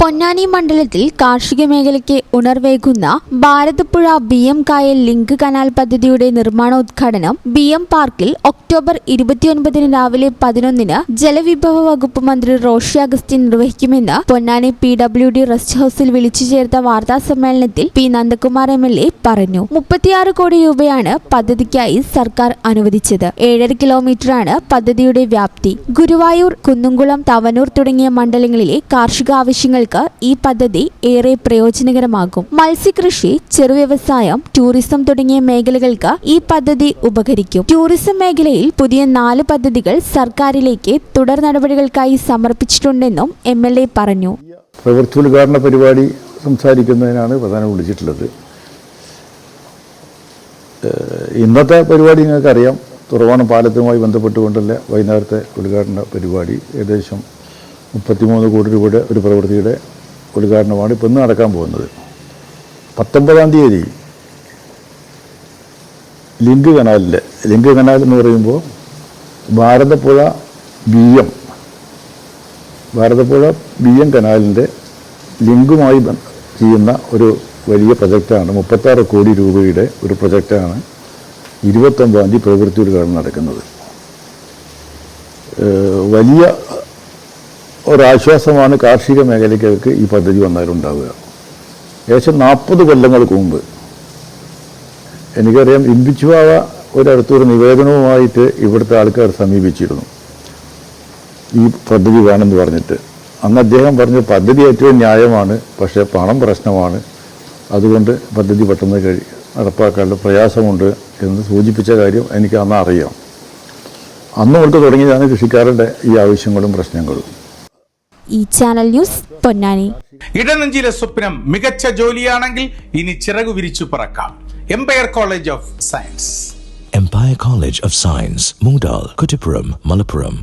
പൊന്നാനി മണ്ഡലത്തിൽ കാർഷിക മേഖലയ്ക്ക് ഉണർവേകുന്ന ഭാരതപ്പുഴ BM കായൽ ലിങ്ക് കനാൽ പദ്ധതിയുടെ നിർമ്മാണോദ്ഘാടനം BM പാർക്കിൽ ഒക്ടോബർ 29 രാവിലെ 11 ജലവിഭവ വകുപ്പ് മന്ത്രി റോഷി അഗസ്റ്റിൻ നിർവഹിക്കുമെന്ന് പൊന്നാനി PWD റെസ്റ്റ് ഹൌസിൽ വിളിച്ചു ചേർത്ത വാർത്താ സമ്മേളനത്തിൽ P. നന്ദകുമാർ MLA പറഞ്ഞു. 36 കോടി രൂപയാണ് പദ്ധതിക്കായി സർക്കാർ അനുവദിച്ചത്. 7.5 കിലോമീറ്ററാണ് പദ്ധതിയുടെ വ്യാപ്തി. ഗുരുവായൂർ, കുന്നുംകുളം, തവനൂർ തുടങ്ങിയ മണ്ഡലങ്ങളിലെ കാർഷിക ആവശ്യങ്ങൾ ഈ പദ്ധതി ഏറെ പ്രയോജനകരമാകും. മത്സ്യകൃഷി, ചെറുവ്യവസായം, ടൂറിസം തുടങ്ങിയ മേഖലകൾക്ക് ഈ പദ്ധതി ഉപകരിക്കും. ടൂറിസം മേഖലയിൽ പുതിയ 4 പദ്ധതികൾ സർക്കാരിലേക്ക് തുടർ നടപടികൾക്കായി സമർപ്പിച്ചിട്ടുണ്ടെന്നും MLA പറഞ്ഞു. പ്രവൃത്തി ഉദ്ഘാടന പരിപാടി സംസാരിക്കുന്നതിനാണ് പ്രധാനം വിളിച്ചിട്ടുള്ളത്. ഇന്നത്തെ പരിപാടി നിങ്ങൾക്കറിയാം, തുറവാണം പാലത്തുമായി ബന്ധപ്പെട്ടുകൊണ്ടുള്ള വൈകുന്നേരത്തെ ഉദ്ഘാടന പരിപാടി ഏകദേശം 33 കോടി രൂപയുടെ ഒരു പ്രവൃത്തിയുടെ ഉദ്ഘാടനമാണ് ഇപ്പോൾ ഇന്ന് നടക്കാൻ പോകുന്നത്. 19-ാം തീയതി ലിങ്ക് കനാൽ എന്ന് പറയുമ്പോൾ ഭാരതപ്പുഴ BM കനാലിൻ്റെ ലിങ്കുമായി ചെയ്യുന്ന ഒരു വലിയ പ്രൊജക്റ്റാണ്. 36 കോടി രൂപയുടെ ഒരു പ്രൊജക്റ്റാണ് 29-ാം തീയതി പ്രവൃത്തി ഉദ്ഘാടനം നടക്കുന്നത്. വലിയ ഒരാശ്വാസമാണ് കാർഷിക മേഖലയ്ക്ക് ഈ പദ്ധതി വന്നാലുണ്ടാവുക. ഏകദേശം 40 കൊല്ലങ്ങൾക്ക് മുമ്പ് എനിക്കറിയാം, ഇമ്പിച്ചുവാവ ഒരടുത്തൊരു നിവേദനവുമായിട്ട് ഇവിടുത്തെ ആൾക്കാർ സമീപിച്ചിരുന്നു ഈ പദ്ധതി വേണമെന്ന് പറഞ്ഞിട്ട്. അന്ന് അദ്ദേഹം പറഞ്ഞു, പദ്ധതി ഏറ്റവും ന്യായമാണ്, പക്ഷേ പണം പ്രശ്നമാണ്, അതുകൊണ്ട് പദ്ധതി പെട്ടെന്ന് നടപ്പാക്കാനുള്ള പ്രയാസമുണ്ട് എന്ന് സൂചിപ്പിച്ച കാര്യം എനിക്ക് അന്ന് അറിയാം. അന്ന് തൊട്ട് തുടങ്ങിയതാണ് കൃഷിക്കാരുടെ ഈ ആവശ്യങ്ങളും പ്രശ്നങ്ങളും. ഈ ചാനൽ ന്യൂസ് പൊന്നാനി. ഇടനെഞ്ചിലെ സ്വപ്നം മികച്ച ജോലിയാണെങ്കിൽ ഇനി ചിറകു വിരിച്ചു പറക്കാം. Empire College of Science. Empire College of Science, Moondal, Kuttipuram, Malappuram.